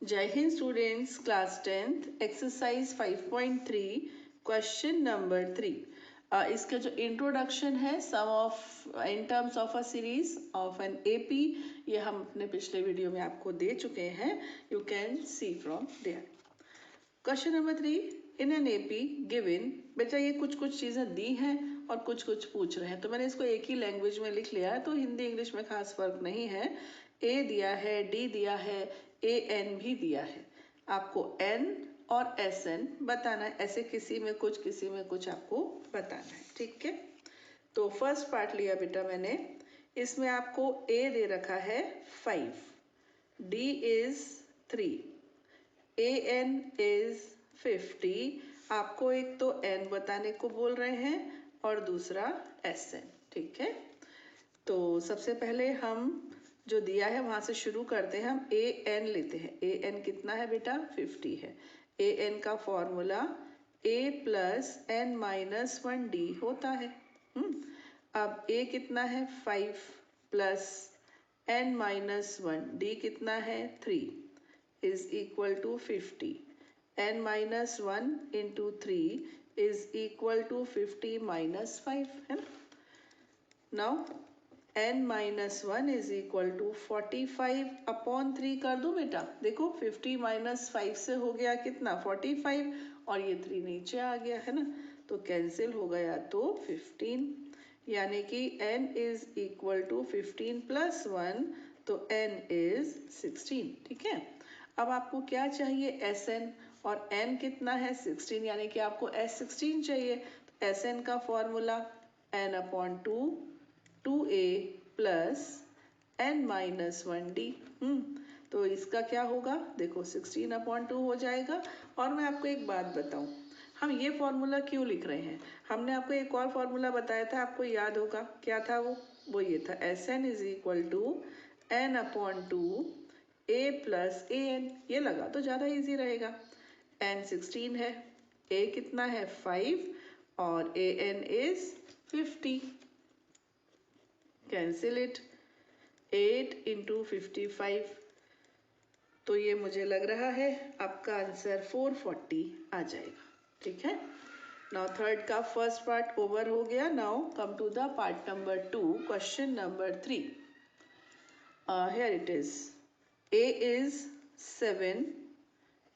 जय हिंद students, class 10th exercise 5.3 question number 3। इसका जो इंट्रोडक्शन है sum of n terms of a series of an AP, ये हम अपने पिछले वीडियो में आपको दे चुके हैं। You can see from there. Question number 3, in an AP given, बेटा ये कुछ कुछ चीज़ें दी हैं और कुछ कुछ पूछ रहे हैं, तो मैंने इसको एक ही लैंग्वेज में लिख लिया है, तो हिंदी इंग्लिश में खास फर्क नहीं है। ए दिया है, डी दिया है, ए एन भी दिया है। आपको एन और एस एन बताना है, ऐसे किसी में कुछ किसी में कुछ आपको बताना है, ठीक है। तो फर्स्ट पार्ट लिया बेटा मैंने, इसमें आपको ए दे रखा है 5, D is 3, A N is 50। आपको एक तो एन बताने को बोल रहे हैं और दूसरा एस एन, ठीक है। तो सबसे पहले हम जो दिया है वहाँ से शुरू करते हैं। हम ए एन लेते हैं। ए एन कितना है बेटा? 50 है। ए एन का फॉर्मूला ए प्लस एन माइनस 1 डी होता है। अब ए कितना है? 5 प्लस एन माइनस 1, डी कितना है? 3 is equal to 50। N minus 1 into 3 is equal to 50 minus 5, है ना। Now n minus 1 is equal to 45 upon 3 कर दो बेटा। देखो 50 माइनस 5 से हो गया कितना? 45, और ये 3 नीचे आ गया, है ना, तो कैंसिल हो गया तो 15, यानी कि n is equal to 15 plus 1, तो n इज 16, ठीक है। अब आपको क्या चाहिए? Sn, और n कितना है? 16, यानी कि आपको S16 चाहिए। तो Sn का formula n upon 2a plus N minus 1d। तो इसका क्या होगा? देखो 16/2 हो जाएगा। और मैं आपको एक बात बताऊं, हम ये फॉर्मूला क्यों लिख रहे हैं? हमने आपको एक और फॉर्मूला बताया था, आपको याद होगा क्या था वो ये था, S N is equal to n/2 a plus A N. ये लगा तो ज़्यादा इजी रहेगा। n 16 है, a कितना है? 5, और a N is 50। Cancel it, 8 into 55, तो ये मुझे लग रहा है आपका आंसर 440 आ जाएगा, ठीक है। नाउ थर्ड का फर्स्ट पार्ट ओवर हो गया। Now come to the part number 2, question number 3। Here it is, A is 7,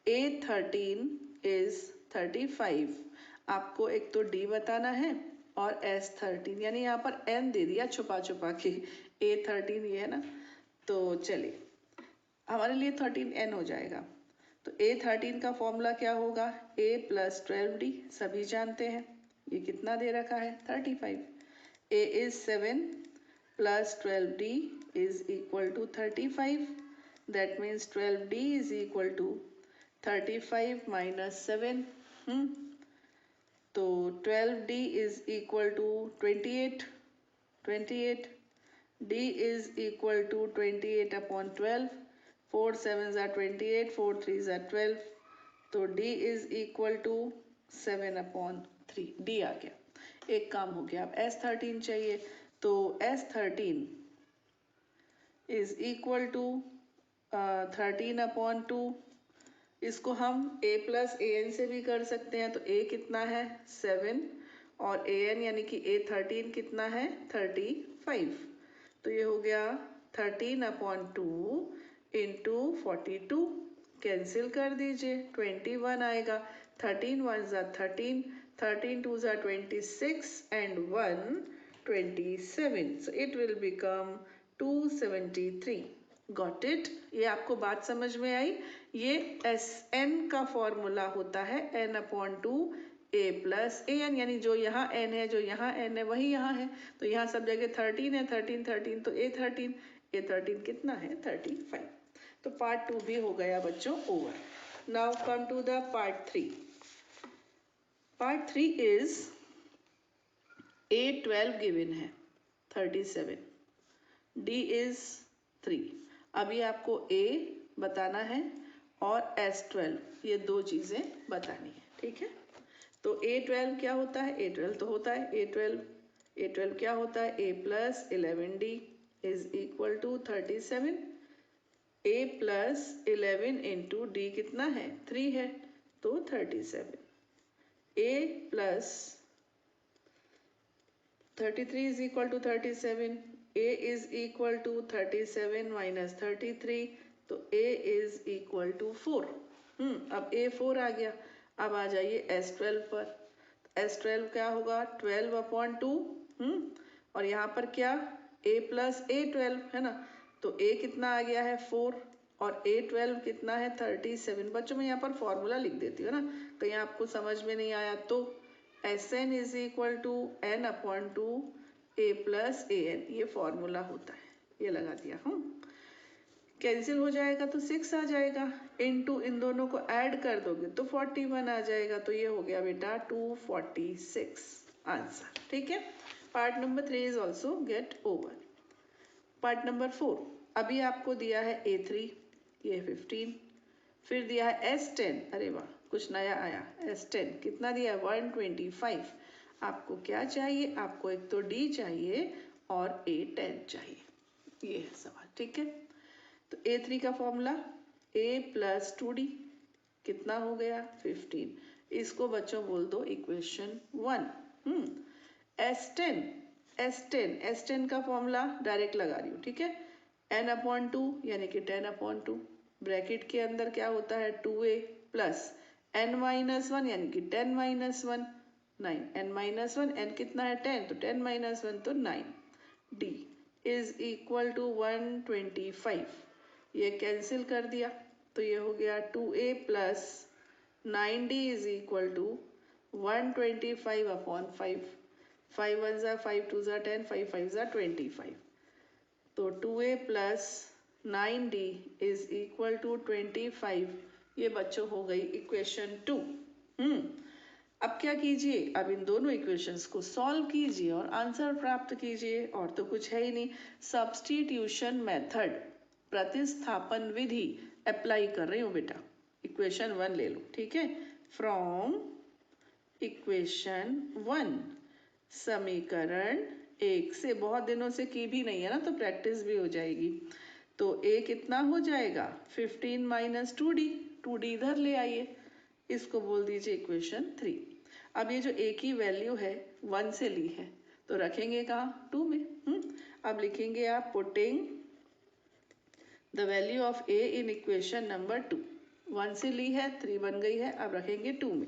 A 13 is 35। आपको एक तो डी बताना है और एस 13, यानी यहाँ पर एन दे दिया छुपा छुपा के। ए 13 ये है ना, तो चलिए हमारे लिए 13n हो जाएगा। तो ए 13 का फॉर्मूला क्या होगा? a प्लस 12d, सभी जानते हैं। ये कितना दे रखा है? 35। a is 7 plus 12d is equal to 35। That means 12d is equal to 35 minus 7। तो 12d is equal to 28। 28 d is equal to 28 upon 12, 4 7s are 28, 4 3s are 12, तो d is equal to 7/3, d आ गया। एक काम हो गया। अब S13 चाहिए, तो S13 is equal to 13/2। इसको हम a प्लस ए एन से भी कर सकते हैं। तो a कितना है? 7, और ए एन यानी कि a 13 कितना है? 35। तो ये हो गया 13/2 इंटू 42। कैंसिल कर दीजिए, 21 आएगा। 13 1 ज़ा 13, 13 2 ज़ा 26, and 1 27। So it will become 273। Got it? ये आपको बात समझ में आई? ये एस एन का फॉर्मूला होता है n/2 a plus A N, यानी जो यहाँ n है, जो यहाँ n है, वही यहाँ है। तो यहाँ सब जगह 13 है, 13 13, तो a13 कितना है? 35। तो पार्ट 2 भी हो गया बच्चों over. Now come to the part 3। Part 3 is a12 given है 37, d इज 3। अभी आपको a बताना है और S12, ये दो चीज़ें बतानी है, ठीक है। तो A12 क्या होता है? A12 तो होता है A12 क्या होता है? a plus 11d is equal to 37। a plus 11 into D कितना है 3 है तो 37 a plus 33 is equal to 37 a is equal to 37 minus 33 तो a is equal to 4 अब a 4 आ गया अब आ जाइए S12 पर S12 क्या होगा 12 अपॉन 2 और यहाँ पर क्या a प्लस A12 है ना तो a कितना आ गया है 4 और A12 कितना है 37 बच्चों मैं यहाँ पर फॉर्मूला लिख देती हूँ ना कहीं आपको समझ में नहीं आया तो Sn is equal to n upon 2 a plus an ये फॉर्मूला होता है ये लगा दिया कैंसिल हो जाएगा तो 6 आ जाएगा इनटू इन दोनों को ऐड कर दोगे तो 41 आ जाएगा तो ये हो गया बेटा 246 आंसर ठीक है part number 3 is also get over part number 4 अभी आपको दिया है A3 ये 15 फिर दिया है S10 अरे वाह कुछ नया आया S10 कितना दिया है 125 आपको क्या चाहिए आपको एक तो D चाहिए और A10 चाहिए ये है सवाल ठीक है तो A3 का फॉर्मूला A प्लस 2D कितना हो गया 15 इसको बच्चों बोल दो इक्वेशन 1 S10 का फॉर्मूला डायरेक्ट लगा रही हूँ ठीक है n अपॉन 2 यानी कि 10 अपॉन 2 ब्रैकेट के अंदर क्या होता है 2a प्लस n माइनस 1 यानी कि 10 माइनस 1 9 n माइनस 1 n कितना है 10 तो 10 माइनस 1 तो 9 d इज इक्वल टू 125 ये कैंसिल कर दिया तो ये हो गया 2a plus 9d is equal to 125 upon 5 5 1 ज़ा 5 2 ज़ा 10 5 5 ज़ा 25 तो 2a plus 9d is equal to 25 ये बच्चों हो गई इक्वेशन 2 अब क्या कीजिए अब इन दोनों इक्वेशंस को सॉल्व कीजिए और आंसर प्राप्त कीजिए और तो कुछ है ही नहीं सब्स्टिट्यूशन मेथड प्रतिस्थापन विधि अप्लाई कर रही हूँ बेटा इक्वेशन 1 ले लो ठीक है फ्रॉम इक्वेशन 1 समीकरण 1 से बहुत दिनों से की भी नहीं है ना तो प्रैक्टिस भी हो जाएगी तो a कितना हो जाएगा 15 माइनस 2d इधर ले आइए इसको बोल दीजिए इक्वेशन 3 अब ये जो a की वैल्यू है 1 से ली है तो रखेंगे कहाँ 2 में अब लिखेंगे आप putting the value of a in equation number 2 1 से ली है 3 बन गई है अब रखेंगे 2 में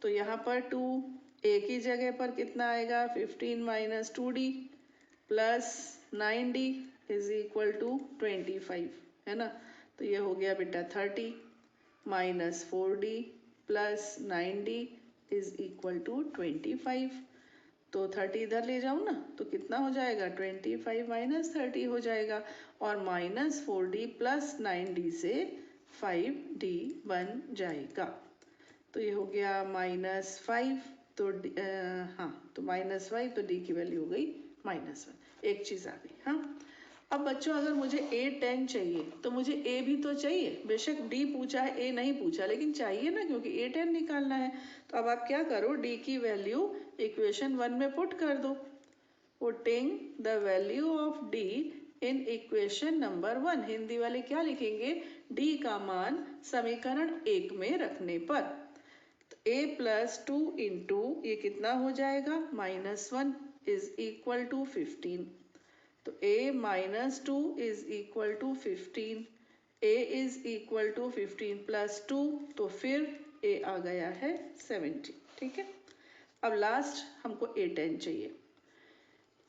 तो यहाँ पर 2 a की जगह पर कितना आएगा 15 minus 2d plus 9d is equal to 25 है ना तो ये हो गया बेटा 30 minus 4d plus 9d is equal to 25 तो 30 इधर ले जाऊँ ना तो कितना हो जाएगा 25 माइनस 30 हो जाएगा और माइनस 4d प्लस 9d से 5d बन जाएगा तो ये हो गया -5 तो हाँ तो -5 तो d की वैल्यू हो गई -1 एक चीज़ आ गई हाँ अब बच्चों अगर मुझे A10 चाहिए तो मुझे A भी तो चाहिए बेशक D पूछा है A नहीं पूछा लेकिन चाहिए ना क्योंकि A10 निकालना है तो अब आप क्या करो D की वैल्यू इक्वेशन 1 में पुट कर दो putting the value of D in equation number 1 Hindi वाले क्या लिखेंगे D का मान समीकरण 1 में रखने पर a प्लस 2 इंटू ये कितना हो जाएगा -1 इज इक्वल टू 15 तो a minus 2 is equal to 15 a is equal to 15 plus 2 तो फिर a आ गया है 70 ठीक है अब लास्ट हमको A10 चाहिए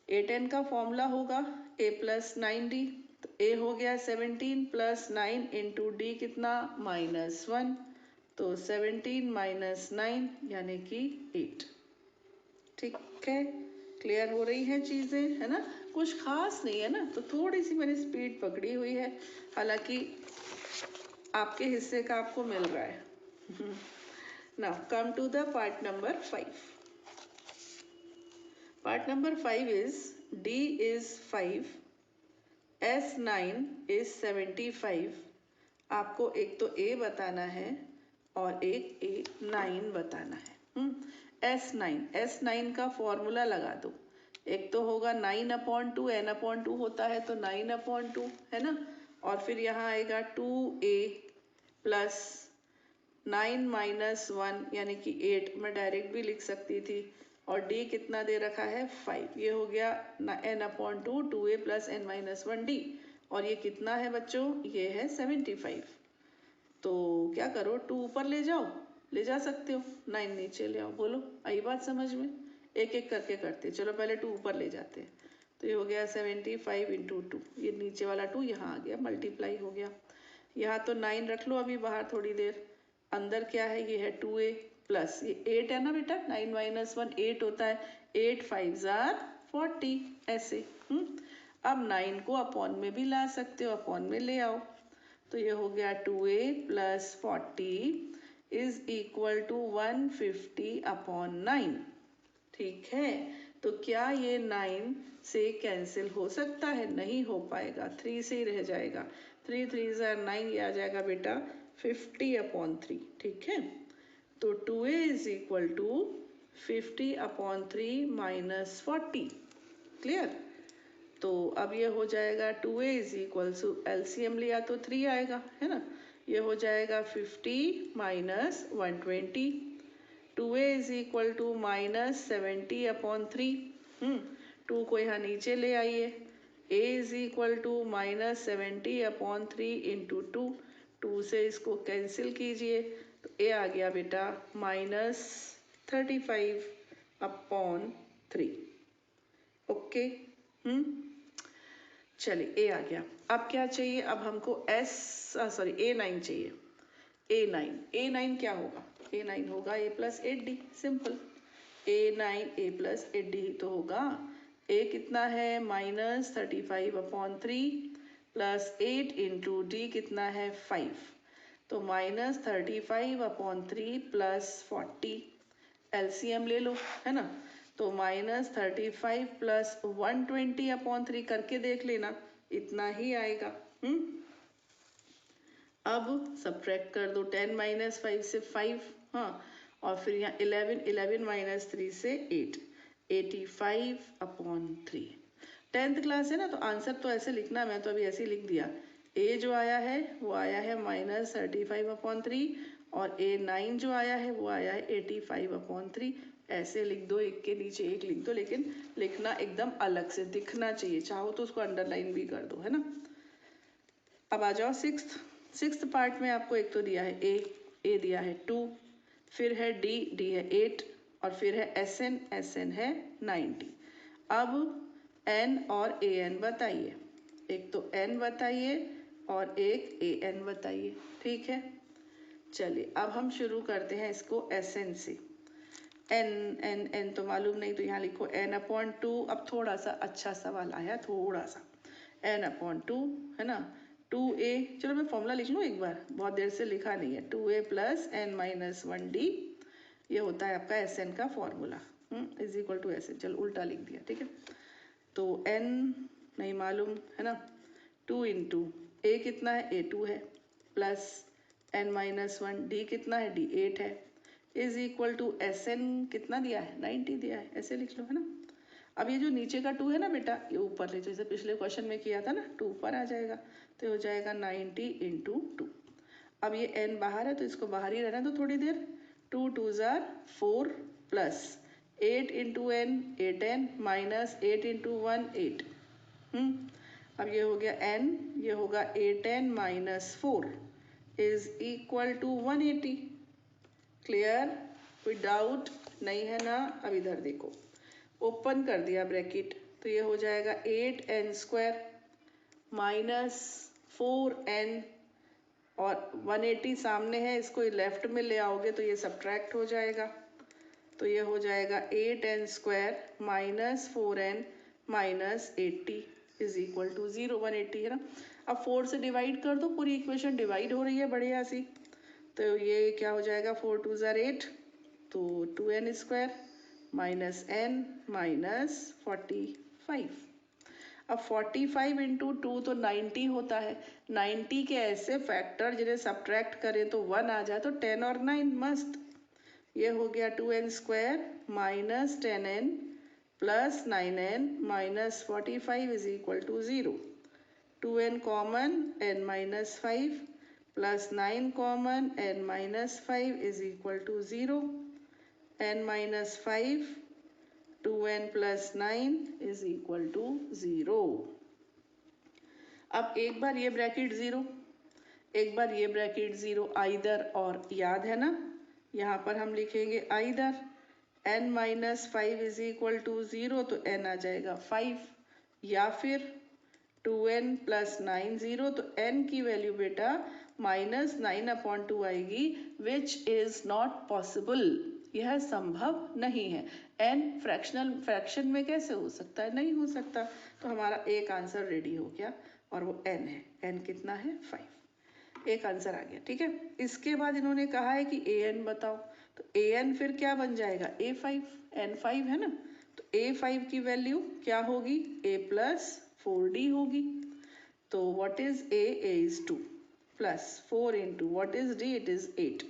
A10 का फॉर्मूला होगा a प्लस 9d तो a हो गया 17 प्लस 9 इंटू डी कितना -1 तो 17 माइनस 9 यानी कि 8 ठीक है क्लियर हो रही है चीज़ें है ना कुछ खास नहीं है ना तो थोड़ी सी मैंने स्पीड पकड़ी हुई है हालांकि आपके हिस्से का आपको मिल रहा है now come to the part number 5 part number 5 is D is 5 S9 is 75 आपको एक तो A बताना है और एक A9 बताना है S9 का फॉर्मूला लगा दो एक तो होगा 9 अपॉन 2 n अपॉन 2 होता है तो 9 अपॉन 2 है ना और फिर यहाँ आएगा 2a प्लस 9 माइनस 1 यानी कि 8, मैं डायरेक्ट भी लिख सकती थी। और d कितना दे रखा है 5, ये हो गया n/2 2a plus n minus 1d। और ये कितना है बच्चों, ये है 75। तो क्या करो, 2 ऊपर ले जाओ, ले जा सकते हो, 9 नीचे ले आओ। बोलो आई बात समझ में? एक एक करके करते, चलो पहले 2 ऊपर ले जाते हैं। तो ये हो गया 75 इंटू 2, ये नीचे वाला 2 यहाँ आ गया, मल्टीप्लाई हो गया। यहाँ तो 9 रख लो अभी बाहर थोड़ी देर। अंदर क्या है, ये है 2a प्लस ये 8 है ना बेटा, 9 माइनस 1 8 होता है, 8 5 जार 40 ऐसे। अब 9 को अपॉन में भी ला सकते हो, अपॉन में ले आओ। तो ये हो गया 2a plus 40 is equal to 150/9। ठीक है, तो क्या ये 9 से कैंसिल हो सकता है? नहीं हो पाएगा, 3 से ही रह जाएगा। 3 3 9, ये आ जाएगा बेटा 50/3। ठीक है, तो 2a is equal to 50/3 minus 40। Clear? तो अब ये हो जाएगा 2a is equal to, LCM लिया तो 3 आएगा, है ना। ये हो जाएगा 50 minus 120। 2a is equal to minus 70/3। 2 को यहाँ नीचे ले आइए। a is equal to minus 70/3 into 2। 2 से इसको कैंसिल कीजिए, तो a आ गया बेटा माइनस 35/3। ओके, चलिए a आ गया। अब क्या चाहिए, अब हमको a9 चाहिए। a9 क्या होगा, a9 होगा a plus 8d, simple. a9 a plus 8d ही तो होगा। a कितना है माइनस 35/3 प्लस 8 इंटू d कितना है 5, तो माइनस 35/3 प्लस 40, एलसीएम ले लो, है ना। तो माइनस 35 प्लस 120/3 करके देख लेना, इतना ही आएगा। अब सब्ट्रैक्ट कर दो, 10 माइनस 5 से 5, हाँ, और फिर यहाँ 11 माइनस 3 से 8, 85/3। 10th क्लास है ना, तो आंसर तो ऐसे लिखना, मैं तो अभी ऐसे ही लिख दिया। a जो आया है वो आया है माइनस 35/3, और a9 जो आया है वो आया है 85/3। ऐसे लिख दो, एक के नीचे एक लिख दो, लेकिन लिखना एकदम अलग से दिखना चाहिए, चाहो तो उसको अंडरलाइन भी कर दो, है ना। अब आ जाओ सिक्स्थ पार्ट में। आपको एक तो दिया है a दिया है 2, फिर है d है 8, और फिर है SN है 90। अब n और an बताइए, एक तो n बताइए और एक an बताइए। ठीक है, चलिए अब हम शुरू करते हैं इसको SN से। n तो मालूम नहीं, तो यहाँ लिखो n/2। अब थोड़ा सा अच्छा सवाल आया, थोड़ा सा n/2, है ना। 2a, चलो मैं फॉर्मूला लिख लूँ एक बार, बहुत देर से लिखा नहीं है। 2a plus n minus 1d, ये होता है आपका SN का formula, is equal to SN। चलो उल्टा लिख दिया, ठीक है। तो n नहीं मालूम, है ना। 2 इंटू a कितना है, a2 है, प्लस n माइनस 1, d कितना है, d 8 है, इज इक्वल टू SN कितना दिया है, 90 दिया है, ऐसे लिख लो, है ना। अब ये जो नीचे का 2 है ना बेटा, ये ऊपर ले, जैसे पिछले क्वेश्चन में किया था ना, 2 ऊपर आ जाएगा, तो हो जाएगा 90 इंटू 2। अब ये n बाहर है तो इसको बाहर ही रहना दो थोड़ी देर। 2 2 jar 4 plus 8 into n 8n minus 8 into 1 8। अब ये हो गया n, ये होगा 8n minus 4 is equal to 180। Clear, कोई डाउट नहीं है ना। अब इधर देखो, ओपन कर दिया ब्रैकेट, तो ये हो जाएगा 8n² माइनस 4n, और 180 सामने है, इसको लेफ्ट में ले आओगे तो ये सब्ट्रैक्ट हो जाएगा। तो ये हो जाएगा 8n² minus 4n minus 80 is equal to 0, 180 है ना। अब 4 से डिवाइड कर दो, पूरी इक्वेशन डिवाइड हो रही है बढ़िया सी। तो ये क्या हो जाएगा, 4 2 जार 8, तो 2n² माइनस n माइनस 45। अब 45 इंटू 2 तो 90 होता है। 90 के ऐसे फैक्टर जिन्हें सब्ट्रैक्ट करें तो 1 आ जाए, तो 10 और 9 मस्त। ये हो गया 2n² minus 10n plus 9n minus 45 is equal to 0। 2n common n minus 5 plus 9 common n minus 5 is equal to 0. n minus 5 2n plus 9 is equal to 0. अब एक बार ये ब्रैकेट 0, एक बार ये ब्रैकेट 0, आइदर और याद है ना, यहाँ पर हम लिखेंगे either n minus 5 is equal to 0 तो n आ जाएगा 5, या फिर 2n प्लस 9 0 तो n की वैल्यू बेटा माइनस 9/2 आएगी, विच इज नॉट पॉसिबल. यह संभव नहीं है. n फ्रैक्शन में कैसे हो सकता है, नहीं हो सकता. तो हमारा एक आंसर रेडी हो गया और वो n है. n कितना है 5. एक आंसर आ गया. ठीक है. इसके बाद इन्होंने कहा है कि an बताओ, तो an फिर क्या बन जाएगा a5. n5 है ना, तो a5 की वैल्यू क्या होगी a प्लस 4d होगी. तो what is a is 2 plus 4 into what is d, it is 8.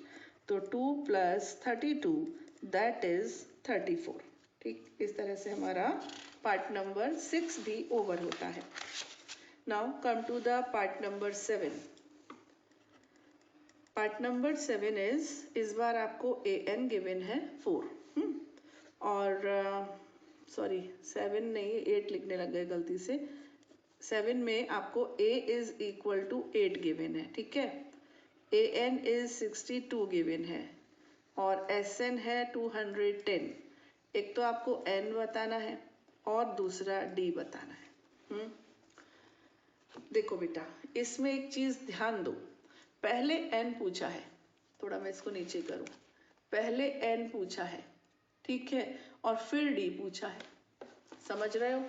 तो 2 प्लस 32 दैट इज 34. ठीक, इस तरह से हमारा पार्ट नंबर 6 भी ओवर होता है. Now come to the part number 7. Part number 7 इस बार आपको an गिवन है 4. और सॉरी 7 नहीं 8 लिखने लग गए गलती से. 7 में आपको a is equal to 8 given है. ठीक है. an इज 62 गिवन है और sn है 210. एक तो आपको n बताना है और दूसरा d बताना है. देखो बेटा, इसमें एक चीज ध्यान दो. पहले n पूछा है, थोड़ा मैं इसको नीचे करूं. पहले n पूछा है, ठीक है, और फिर d पूछा है. समझ रहे हो,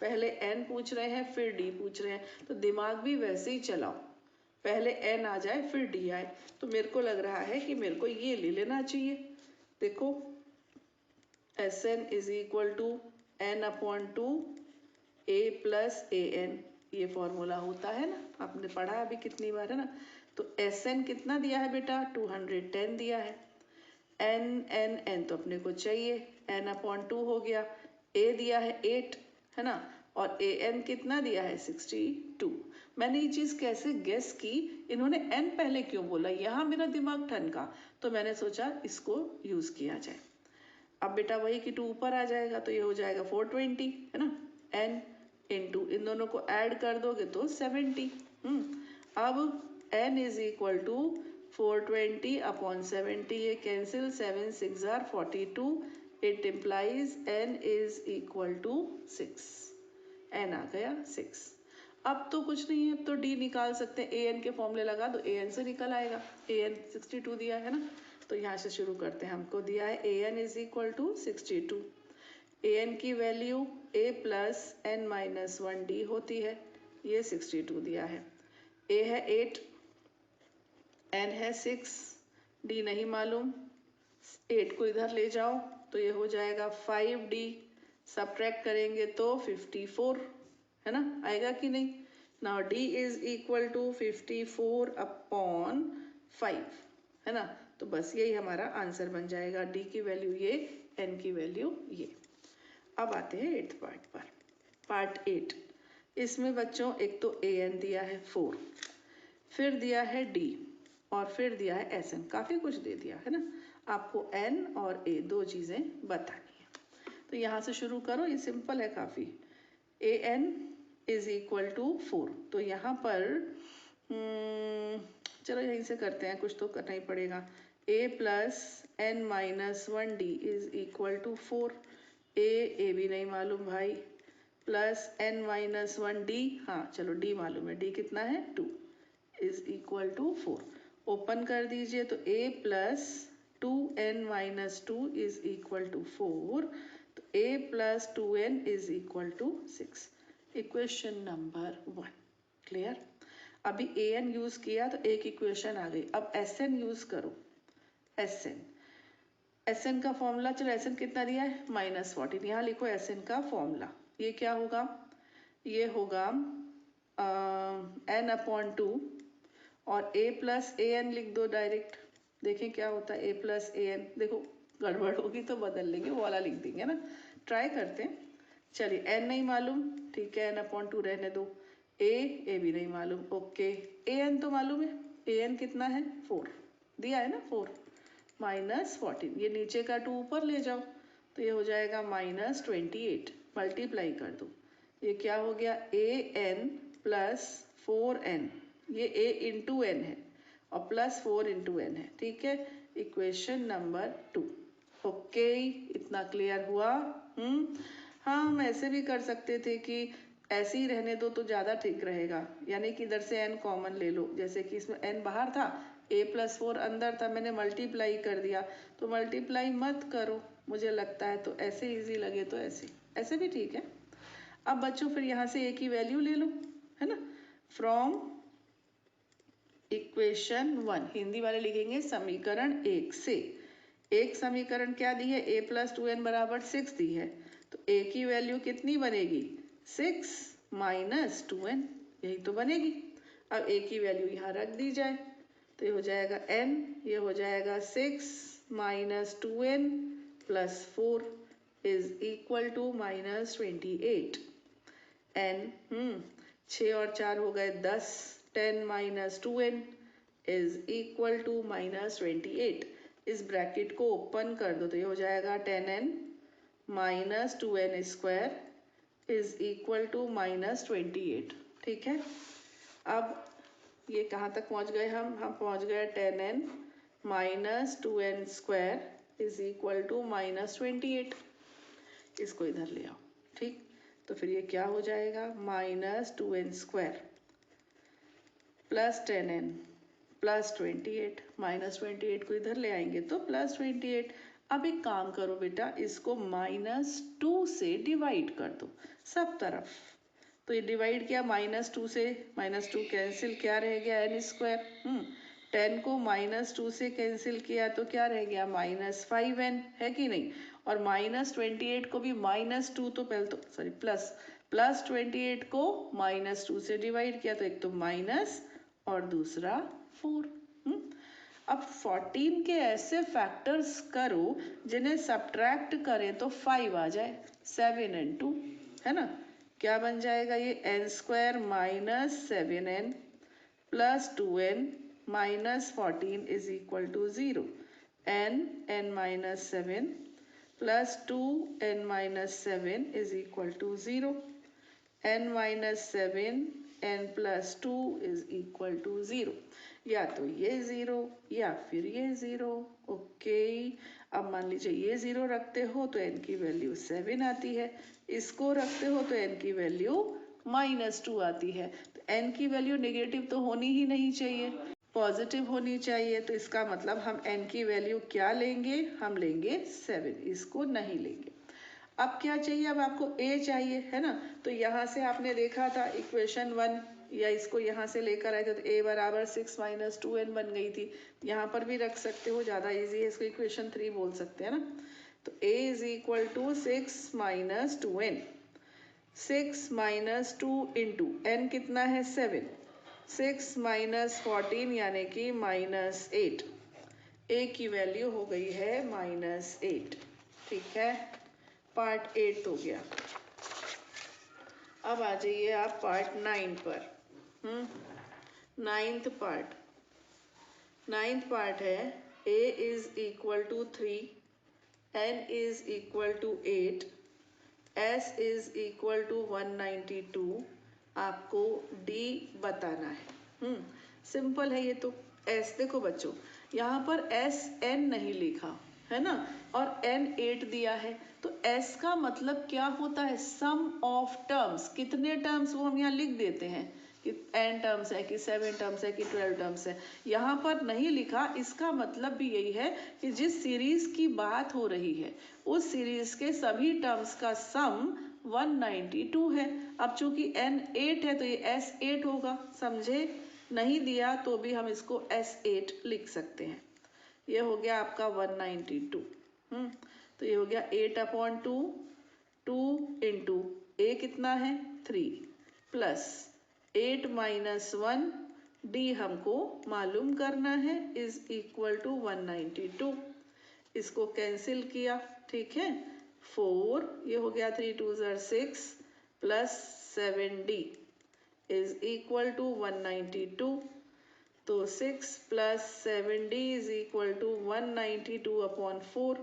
पहले n पूछ रहे हैं फिर d पूछ रहे हैं, तो दिमाग भी वैसे ही चलाओ. पहले n आ जाए फिर d आए. तो मेरे को लग रहा है कि मेरे को ये ले लेना चाहिए. देखो Sn is equal to n/2 a plus an. ये फॉर्मूला होता है ना, आपने पढ़ा अभी कितनी बार है ना. तो Sn कितना दिया है बेटा 210 दिया है. n तो अपने को चाहिए, n/2 हो गया. a दिया है 8 है ना, और an कितना दिया है 62. मैंने ये चीज कैसे गेस की, इन्होंने n पहले क्यों बोला, यहाँ मेरा दिमाग ठनका. तो मैंने सोचा इसको यूज किया जाए. अब बेटा वही कि 2 ऊपर आ जाएगा तो ये हो जाएगा 420 है ना. n इंटू इन दोनों को ऐड कर दोगे तो 70. अब n इज इक्वल टू 420/70. ये cancel, 7 6 are 42. It implies n is equal to 6. n आ गया 6. अब तो कुछ नहीं है, अब तो d निकाल सकते हैं. an के फॉर्मूले लगा दो, an से निकल आएगा. an 62 दिया है ना, तो यहाँ से शुरू करते हैं. हमको दिया है an is equal to 62. an की value a plus n minus 1d होती है. ये 62 दिया है. a है 8, n है 6, d नहीं मालूम. 8 को इधर ले जाओ तो ये हो जाएगा 5d. सब्ट्रैक्ट करेंगे तो 54 है ना, आएगा कि नहीं. Now d is equal to 54/5 है ना. तो बस यही हमारा आंसर बन जाएगा. d की वैल्यू ये, n की वैल्यू ये. अब आते हैं 8th पार्ट पर. पार्ट 8. इसमें बच्चों एक तो an दिया है 4, फिर दिया है d और फिर दिया है sn. काफी कुछ दे दिया है ना. आपको n और a दो चीजें बतानी है. तो यहाँ से शुरू करो, ये सिंपल है काफी. an is equal to 4. तो यहाँ पर चलो यहीं से करते हैं, कुछ तो करना ही पड़ेगा. a plus n minus 1d is equal to 4. a भी नहीं मालूम भाई, प्लस n माइनस 1d. हाँ चलो d मालूम है, d कितना है 2 इज इक्वल टू 4. ओपन कर दीजिए तो a plus 2n minus 2 is equal to 4. तो a plus 2n is equal to 6. Equation number 1 clear. अभी an यूज किया तो एक इक्वेशन आ गई. अब sn यूज करो. sn का फॉर्मूला, चलो sn कितना दिया है -14. यहाँ लिखो sn का फॉर्मूला. ये क्या होगा, ये होगा n/2 और a प्लस an लिख दो डायरेक्ट. देखें क्या होता है a प्लस an. देखो गड़बड़ होगी तो बदल लेंगे, वो वाला लिख देंगे ना. ट्राई करते हैं. चलिए n नहीं मालूम, ठीक है n/2 रहने दो. ए भी नहीं मालूम, ओके। ए एन तो मालूम है, ए एन कितना है 4 दिया है ना, 4 माइनस 14, ये नीचे का 2 ऊपर ले जाओ तो ये हो जाएगा माइनस 28, मल्टीप्लाई कर दो, ये क्या हो गया ए एन प्लस 4n, ये a इंटू एन है और प्लस 4 इंटू एन है, ठीक है। Equation number 2, okay. इतना क्लियर हुआ? हाँ, हम ऐसे भी कर सकते थे कि ऐसे ही रहने दो तो ज़्यादा ठीक रहेगा, यानी कि इधर से n कॉमन ले लो, जैसे कि इसमें n बाहर था, a प्लस 4 अंदर था, मैंने मल्टीप्लाई कर दिया, तो मल्टीप्लाई मत करो, मुझे लगता है तो ऐसे इजी लगे तो ऐसे, ऐसे भी ठीक है। अब बच्चों फिर यहाँ से a की वैल्यू ले लो, है ना, फ्रॉम इक्वेशन 1, हिंदी वाले लिखेंगे समीकरण 1 से। एक समीकरण क्या दी है, a प्लस 2n बराबर 6 दी है, तो a की वैल्यू कितनी बनेगी 6 माइनस 2n, यही तो बनेगी। अब a की वैल्यू यहाँ रख दी जाए तो ये हो जाएगा n, ये हो जाएगा 6 minus 2n plus 4 is equal to minus 28। n 6 और 4 हो गए 10, 10 minus 2n is equal to minus 28। इस ब्रैकेट को ओपन कर दो तो ये हो जाएगा 10n minus 2n square is equal to minus 28, ठीक है। अब ये कहाँ तक पहुँच गए हम पहुँच गए 10n minus 2n square is equal to minus 28, इसको इधर ले आओ, ठीक। तो फिर ये क्या हो जाएगा minus 2n square plus 10n plus 28, minus 28 को इधर ले आएंगे तो प्लस 28। अब एक काम करो बेटा, इसको -2 से डिवाइड कर दो सब तरफ, तो ये डिवाइड किया -2 से, -2 कैंसिल, क्या रह गया n स्क्वायर, 10 को -2 से कैंसिल किया तो क्या रह गया -5n, है कि नहीं। और -28 को भी -2 तो पहले तो सॉरी प्लस 28 को -2 से डिवाइड किया तो एक तो माइनस और दूसरा 4। अब 14 के ऐसे फैक्टर्स करो जिन्हें सब्ट्रैक्ट करें तो 5 आ जाए, 7 and 2, है ना। क्या बन जाएगा ये n square minus 7n plus 2n minus 14 is equal to 0, n minus 7 plus 2n minus 7 is equal to 0, n minus 7 n plus 2 is equal to 0, या तो ये 0 या फिर ये 0, ओके। अब मान लीजिए ये 0 रखते हो तो n की वैल्यू 7 आती है, इसको रखते हो तो n की वैल्यू -2 आती है, तो n की वैल्यू नेगेटिव तो होनी ही नहीं चाहिए, पॉजिटिव होनी चाहिए, तो इसका मतलब हम n की वैल्यू क्या लेंगे, हम लेंगे 7, इसको नहीं लेंगे। अब क्या चाहिए, अब आपको a चाहिए, है ना। तो यहाँ से आपने देखा था इक्वेशन 1, या इसको यहाँ से लेकर आए थे तो a बराबर 6 माइनस 2n बन गई थी, यहाँ पर भी रख सकते हो, ज़्यादा इजी है, इसको इक्वेशन 3 बोल सकते हैं ना। तो a is equal to 6 minus 2n, 6 minus 2 into n कितना है 7, 6 माइनस 14 यानी कि -8, a की वैल्यू हो गई है -8, ठीक है। पार्ट 8 हो गया। अब आ जाइए आप पार्ट 9 पर। नाइन्थ पार्ट है a is equal to 3, n is equal to 8, s is equal to 192, आपको d बताना है। सिंपल है ये तो। s देखो बच्चों, यहाँ पर s n नहीं लिखा है ना, और n 8 दिया है, तो s का मतलब क्या होता है, सम ऑफ टर्म्स, कितने टर्म्स वो हम यहाँ लिख देते हैं कि n टर्म्स है कि 7 टर्म्स है कि 12 टर्म्स है, यहाँ पर नहीं लिखा। इसका मतलब भी यही है कि जिस सीरीज की बात हो रही है उस सीरीज के सभी टर्म्स का सम 192 है। अब चूंकि n 8 है तो ये s 8 होगा, समझे। नहीं दिया तो भी हम इसको s 8 लिख सकते हैं। ये हो गया आपका 192। तो ये हो गया 8/2, 2 इंटू a कितना है 3 प्लस 8 माइनस 1 d हमको मालूम करना है इज इक्वल टू 192। इसको कैंसिल किया, ठीक है, 4, ये हो गया 3 2 6 plus 7d is equal to 192. तो 6 plus 7d is equal to 192 upon 4.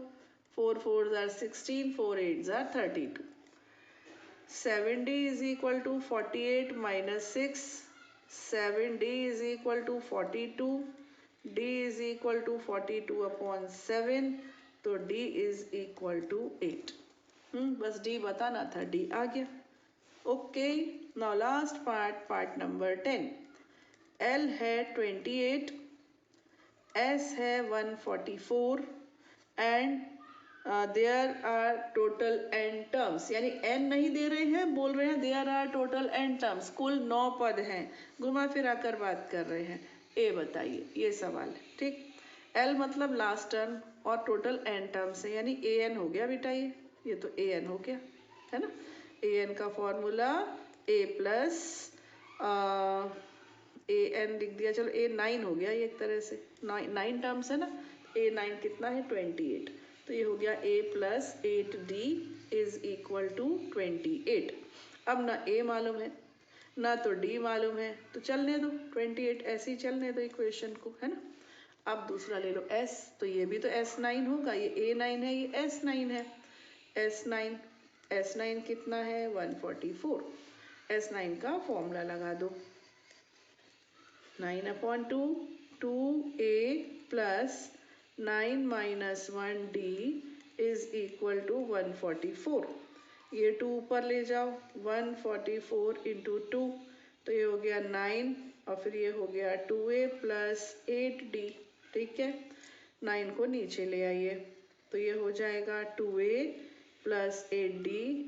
4 4s are 16, 4 8s are 32. 7d is equal to 48 minus 6. 7d is equal to 42. d is equal to 42 upon 7. तो d is equal to 8. बस d बताना था, d आ गया. Okay, now last part number 10. L है 28, S है 144 and there are total n terms, यानी n नहीं दे रहे हैं, बोल रहे हैं there are total n terms, कुल 9 पद हैं. घुमा फिरा कर बात कर रहे हैं. ए बताइए, ये सवाल है. ठीक, L मतलब लास्ट टर्म और टोटल n टर्म्स है, यानी an हो गया बेटा. ये तो an हो गया, है ना. an का फॉर्मूला a प्लस an लिख दिया. चलो a9 हो गया ये एक तरह से. 9 टर्म्स है ना. a9 कितना है? 28. तो ये हो गया a plus 8d is equal to 28. अब ना a मालूम है ना तो d मालूम है, तो चलने दो 28 ऐसे ही चलने दो इक्वेशन को, है ना. अब दूसरा ले लो s, तो ये भी तो s9 होगा. ये a9 है, ये s9 है. s9 कितना है? 144. s9 का फॉर्मूला लगा दो. 9 upon 2, 2a plus 9 minus 1d is equal to 144. ये 2 ऊपर ले जाओ. 144 into 2, तो ये हो गया 9 और फिर ये हो गया 2a plus 8d. ठीक है, 9 को नीचे ले आइए, तो ये हो जाएगा 2a plus 8d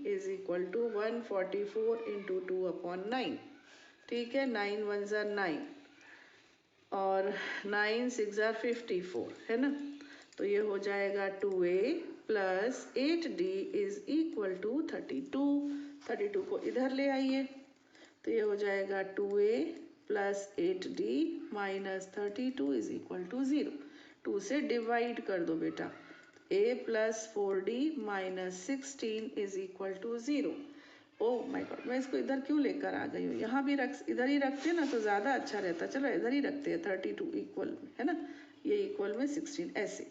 is equal to 144 into 2 upon 9. ठीक है, 9 1s are 9 और 9 6 are 54, है ना. तो ये हो जाएगा 2a plus 8d is equal to 32. 32 को इधर ले आइए, तो ये हो जाएगा 2a plus 8d minus 32 is equal to 0. 2 से डिवाइड कर दो बेटा. a plus 4d minus 16 is equal to 0. Oh my god, मैं इसको इधर क्यों लेकर आ गई हूँ? यहाँ भी इधर ही रखते ना तो ज़्यादा अच्छा रहता. चलो इधर ही रखते हैं. 32 इक्वल में, है ना. ये इक्वल में 16 ऐसे.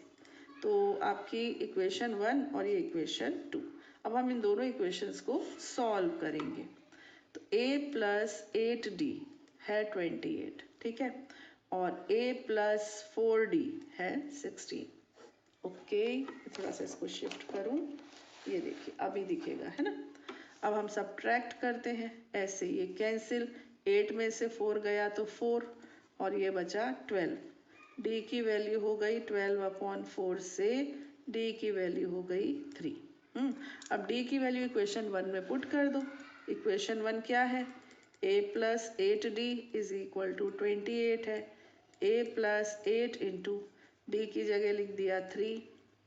तो आपकी इक्वेशन 1 और ये इक्वेशन 2. अब हम इन दोनों इक्वेशंस को सॉल्व करेंगे. तो a प्लस 8d है 28, ठीक है, और a प्लस 4d है 16. ओके, थोड़ा सा इसको शिफ्ट करूँ. ये देखिए अभी दिखेगा, है ना. अब हम सब्ट्रैक्ट करते हैं ऐसे. ये कैंसिल, 8 में से 4 गया तो 4 और ये बचा 12. d की वैल्यू हो गई 12 अपॉन 4 से d की वैल्यू हो गई 3. अब d की वैल्यू इक्वेशन 1 में पुट कर दो. इक्वेशन 1 क्या है? a plus 8d is equal to 28 है. a प्लस 8 इंटू d की जगह लिख दिया 3,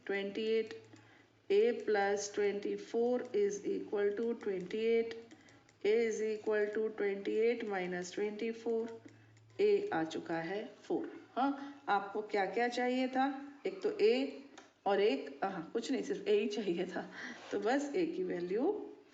28. a plus 24 is equal to 28. a is equal to 28 minus 24. a आ चुका है 4. हाँ, आपको क्या क्या चाहिए था? एक तो a और एक कुछ नहीं, सिर्फ a ही चाहिए था. तो बस a की वैल्यू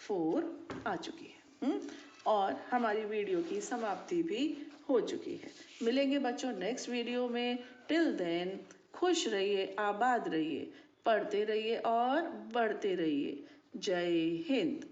4 आ चुकी है. और हमारी वीडियो की समाप्ति भी हो चुकी है. मिलेंगे बच्चों नेक्स्ट वीडियो में. टिल देन खुश रहिए, आबाद रहिए, पढ़ते रहिए और बढ़ते रहिए. जय हिंद.